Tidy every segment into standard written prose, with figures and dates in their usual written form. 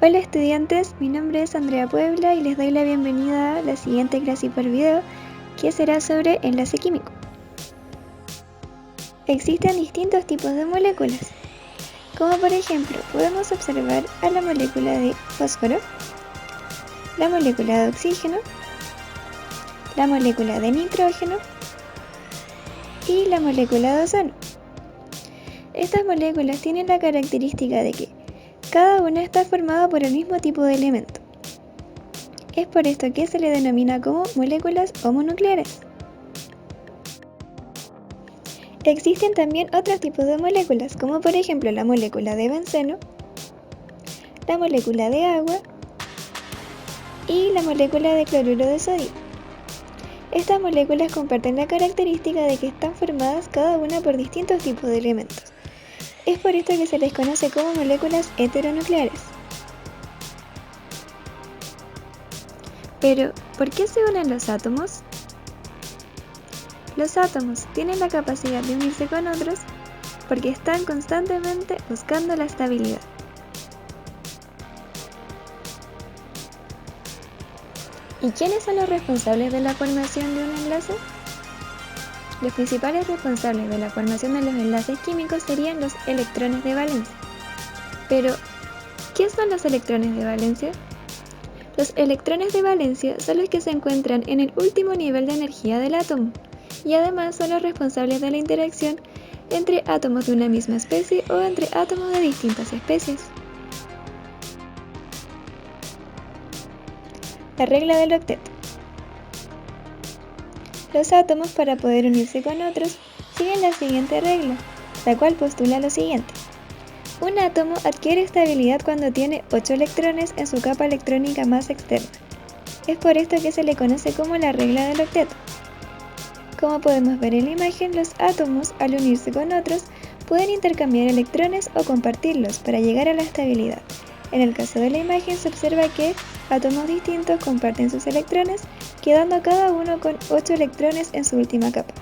Hola estudiantes, mi nombre es Andrea Puebla y les doy la bienvenida a la siguiente clase por video, que será sobre enlace químico. Existen distintos tipos de moléculas, como por ejemplo podemos observar a la molécula de fósforo, la molécula de oxígeno, la molécula de nitrógeno y la molécula de ozono. Estas moléculas tienen la característica de que cada una está formada por el mismo tipo de elemento. Es por esto que se le denomina como moléculas homonucleares. Existen también otros tipos de moléculas, como por ejemplo la molécula de benceno, la molécula de agua y la molécula de cloruro de sodio. Estas moléculas comparten la característica de que están formadas cada una por distintos tipos de elementos. Es por esto que se les conoce como moléculas heteronucleares. Pero, ¿por qué se unen los átomos? Los átomos tienen la capacidad de unirse con otros porque están constantemente buscando la estabilidad. ¿Y quiénes son los responsables de la formación de un enlace? Los principales responsables de la formación de los enlaces químicos serían los electrones de valencia. Pero, ¿qué son los electrones de valencia? Los electrones de valencia son los que se encuentran en el último nivel de energía del átomo, y además son los responsables de la interacción entre átomos de una misma especie o entre átomos de distintas especies. La regla del octeto. Los átomos, para poder unirse con otros, siguen la siguiente regla, la cual postula lo siguiente. Un átomo adquiere estabilidad cuando tiene 8 electrones en su capa electrónica más externa. Es por esto que se le conoce como la regla del octeto. Como podemos ver en la imagen, los átomos, al unirse con otros, pueden intercambiar electrones o compartirlos para llegar a la estabilidad. En el caso de la imagen se observa que átomos distintos comparten sus electrones, quedando cada uno con 8 electrones en su última capa.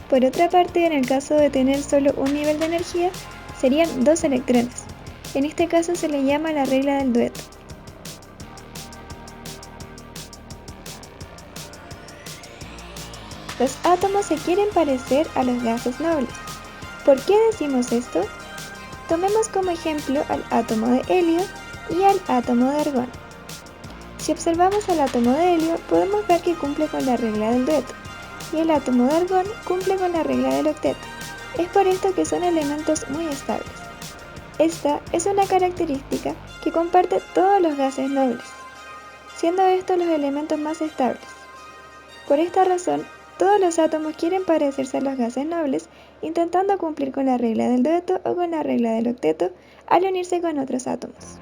Por otra parte, en el caso de tener solo un nivel de energía, serían 2 electrones. En este caso se le llama la regla del dueto. Los átomos se quieren parecer a los gases nobles. ¿Por qué decimos esto? Tomemos como ejemplo al átomo de helio y al átomo de argón. Si observamos al átomo de helio, podemos ver que cumple con la regla del dueto, y el átomo de argón cumple con la regla del octeto. Es por esto que son elementos muy estables. Esta es una característica que comparte todos los gases nobles, siendo estos los elementos más estables. Por esta razón, todos los átomos quieren parecerse a los gases nobles, intentando cumplir con la regla del dueto o con la regla del octeto al unirse con otros átomos.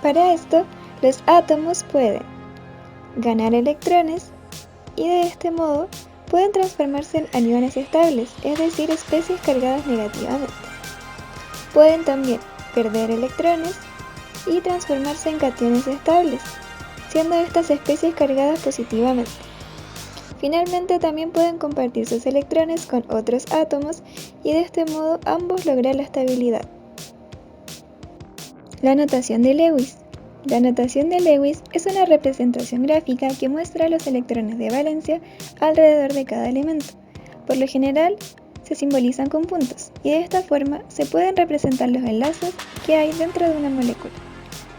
Para esto, los átomos pueden ganar electrones y de este modo pueden transformarse en aniones estables, es decir, especies cargadas negativamente. Pueden también perder electrones y transformarse en cationes estables, siendo estas especies cargadas positivamente. Finalmente también pueden compartir sus electrones con otros átomos y de este modo ambos lograr la estabilidad. La notación de Lewis. La notación de Lewis es una representación gráfica que muestra los electrones de valencia alrededor de cada elemento. Por lo general, se simbolizan con puntos, y de esta forma se pueden representar los enlaces que hay dentro de una molécula.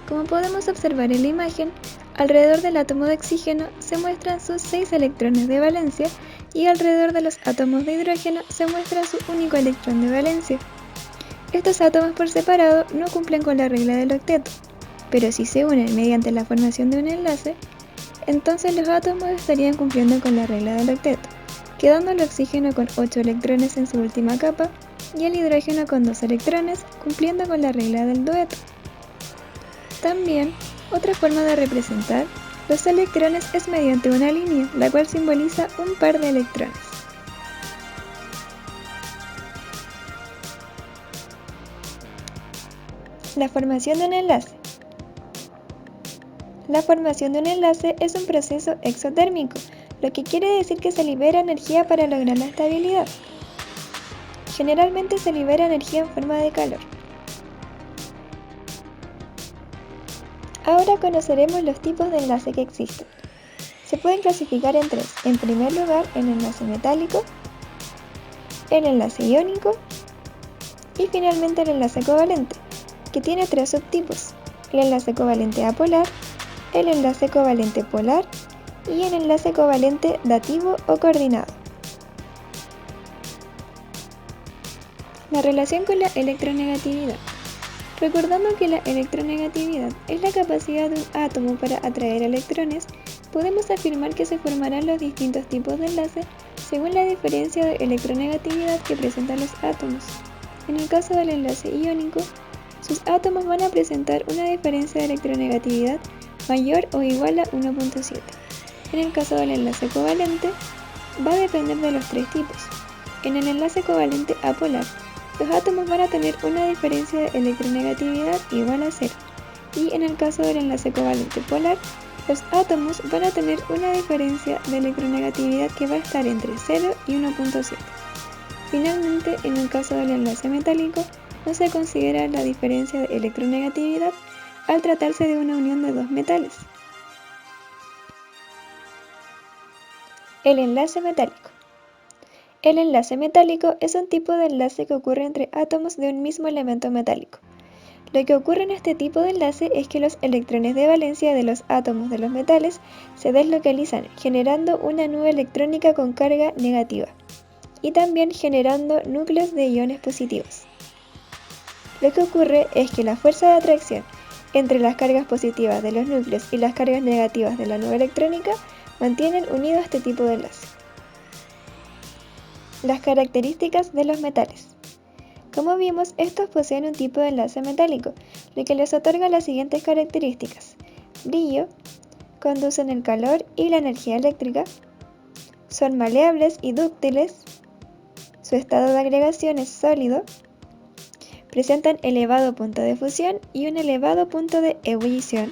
Como podemos observar en la imagen, alrededor del átomo de oxígeno se muestran sus 6 electrones de valencia y alrededor de los átomos de hidrógeno se muestra su único electrón de valencia. Estos átomos por separado no cumplen con la regla del octeto, pero si se unen mediante la formación de un enlace, entonces los átomos estarían cumpliendo con la regla del octeto, quedando el oxígeno con 8 electrones en su última capa y el hidrógeno con 2 electrones, cumpliendo con la regla del dueto. También, otra forma de representar los electrones es mediante una línea, la cual simboliza un par de electrones. La formación de un enlace. La formación de un enlace es un proceso exotérmico, lo que quiere decir que se libera energía para lograr la estabilidad. Generalmente se libera energía en forma de calor. Ahora conoceremos los tipos de enlace que existen. Se pueden clasificar en tres. En primer lugar, el enlace metálico, el enlace iónico y finalmente el enlace covalente, que tiene tres subtipos: el enlace covalente apolar, el enlace covalente polar y el enlace covalente dativo o coordinado. La relación con la electronegatividad. Recordando que la electronegatividad es la capacidad de un átomo para atraer electrones, podemos afirmar que se formarán los distintos tipos de enlace según la diferencia de electronegatividad que presentan los átomos. En el caso del enlace iónico, sus átomos van a presentar una diferencia de electronegatividad mayor o igual a 1.7. En el caso del enlace covalente, va a depender de los tres tipos. En el enlace covalente apolar, los átomos van a tener una diferencia de electronegatividad igual a 0. Y en el caso del enlace covalente polar, los átomos van a tener una diferencia de electronegatividad que va a estar entre 0 y 1.7. Finalmente, en el caso del enlace metálico, no se considera la diferencia de electronegatividad al tratarse de una unión de dos metales. El enlace metálico. El enlace metálico es un tipo de enlace que ocurre entre átomos de un mismo elemento metálico. Lo que ocurre en este tipo de enlace es que los electrones de valencia de los átomos de los metales se deslocalizan, generando una nube electrónica con carga negativa, y también generando núcleos de iones positivos. Lo que ocurre es que la fuerza de atracción entre las cargas positivas de los núcleos y las cargas negativas de la nube electrónica mantienen unido este tipo de enlace. Las características de los metales. Como vimos, estos poseen un tipo de enlace metálico, lo que les otorga las siguientes características: brillo, conducen el calor y la energía eléctrica, son maleables y dúctiles, su estado de agregación es sólido, presentan elevado punto de fusión y un elevado punto de ebullición,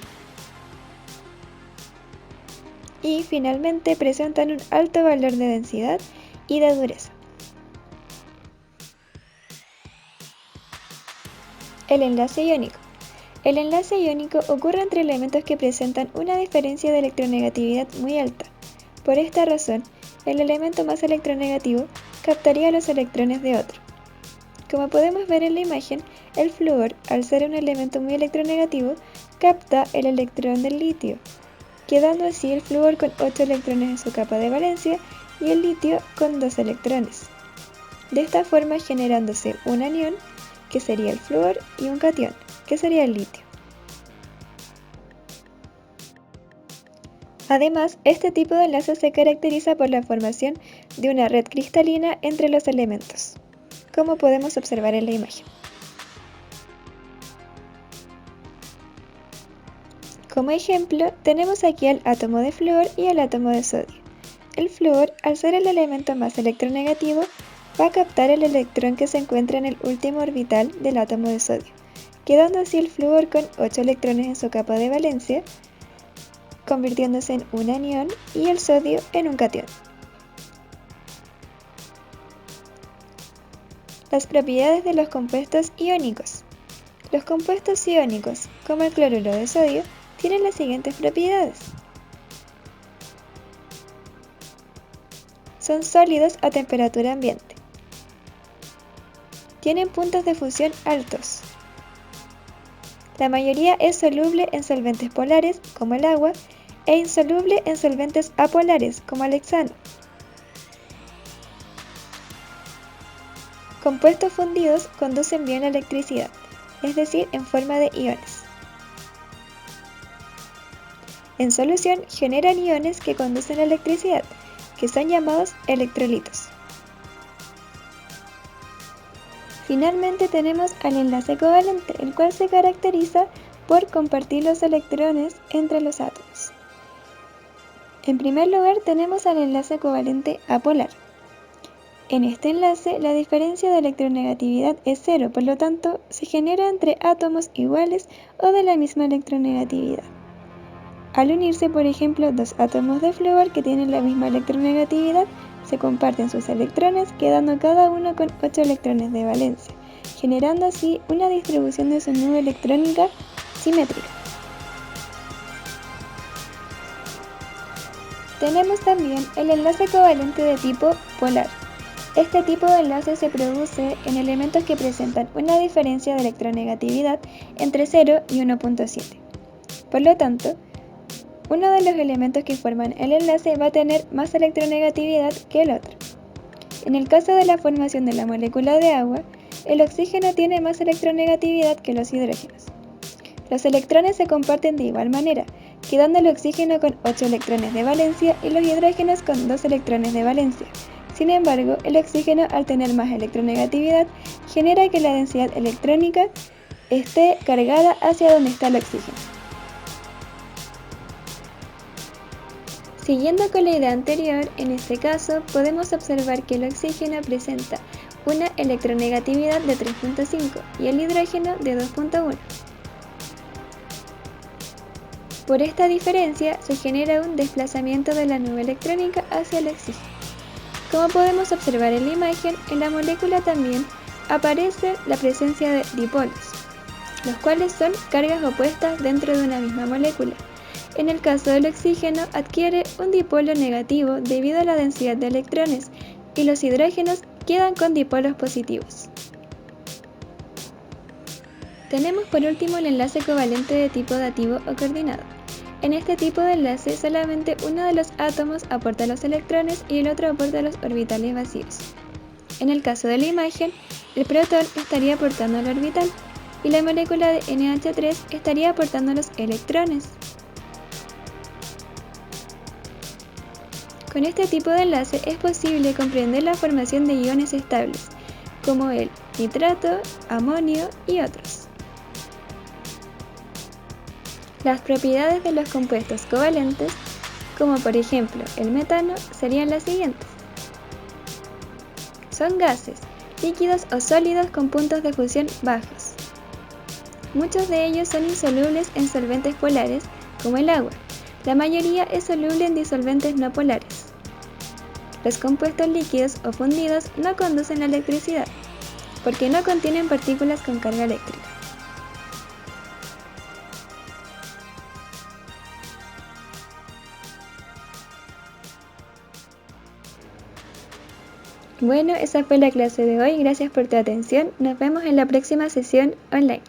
y finalmente presentan un alto valor de densidad y de dureza. El enlace iónico. El enlace iónico ocurre entre elementos que presentan una diferencia de electronegatividad muy alta. Por esta razón, el elemento más electronegativo captaría los electrones de otro. Como podemos ver en la imagen, el flúor, al ser un elemento muy electronegativo, capta el electrón del litio, quedando así el flúor con 8 electrones en su capa de valencia y el litio con 2 electrones. De esta forma generándose un anión, que sería el flúor, y un catión, que sería el litio. Además, este tipo de enlace se caracteriza por la formación de una red cristalina entre los elementos, como podemos observar en la imagen. Como ejemplo, tenemos aquí el átomo de flúor y el átomo de sodio. El flúor, al ser el elemento más electronegativo, va a captar el electrón que se encuentra en el último orbital del átomo de sodio, quedando así el flúor con 8 electrones en su capa de valencia, convirtiéndose en un anión, y el sodio en un catión. Las propiedades de los compuestos iónicos. Los compuestos iónicos, como el cloruro de sodio, tienen las siguientes propiedades. Son sólidos a temperatura ambiente. Tienen puntos de fusión altos. La mayoría es soluble en solventes polares, como el agua, e insoluble en solventes apolares, como el hexano. Compuestos fundidos conducen bien la electricidad, es decir, en forma de iones. En solución generan iones que conducen la electricidad, que son llamados electrolitos. Finalmente tenemos al enlace covalente, el cual se caracteriza por compartir los electrones entre los átomos. En primer lugar tenemos al enlace covalente apolar. En este enlace la diferencia de electronegatividad es 0, por lo tanto se genera entre átomos iguales o de la misma electronegatividad. Al unirse, por ejemplo, dos átomos de flúor que tienen la misma electronegatividad, se comparten sus electrones, quedando cada uno con 8 electrones de valencia, generando así una distribución de su nube electrónica simétrica. Tenemos también el enlace covalente de tipo polar. Este tipo de enlace se produce en elementos que presentan una diferencia de electronegatividad entre 0 y 1.7. Por lo tanto, uno de los elementos que forman el enlace va a tener más electronegatividad que el otro. En el caso de la formación de la molécula de agua, el oxígeno tiene más electronegatividad que los hidrógenos. Los electrones se comparten de igual manera, quedando el oxígeno con 8 electrones de valencia y los hidrógenos con 2 electrones de valencia. Sin embargo, el oxígeno, al tener más electronegatividad, genera que la densidad electrónica esté cargada hacia donde está el oxígeno. Siguiendo con la idea anterior, en este caso podemos observar que el oxígeno presenta una electronegatividad de 3.5 y el hidrógeno de 2.1. Por esta diferencia se genera un desplazamiento de la nube electrónica hacia el oxígeno. Como podemos observar en la imagen, en la molécula también aparece la presencia de dipolos, los cuales son cargas opuestas dentro de una misma molécula. En el caso del oxígeno, adquiere un dipolo negativo debido a la densidad de electrones y los hidrógenos quedan con dipolos positivos. Tenemos por último el enlace covalente de tipo dativo o coordinado. En este tipo de enlace solamente uno de los átomos aporta los electrones y el otro aporta los orbitales vacíos. En el caso de la imagen, el protón estaría aportando el orbital y la molécula de NH3 estaría aportando los electrones. Con este tipo de enlace es posible comprender la formación de iones estables, como el nitrato, amonio y otros. Las propiedades de los compuestos covalentes, como por ejemplo el metano, serían las siguientes. Son gases, líquidos o sólidos con puntos de fusión bajos. Muchos de ellos son insolubles en solventes polares, como el agua. La mayoría es soluble en disolventes no polares. Los compuestos líquidos o fundidos no conducen la electricidad, porque no contienen partículas con carga eléctrica. Bueno, esa fue la clase de hoy. Gracias por tu atención. Nos vemos en la próxima sesión online.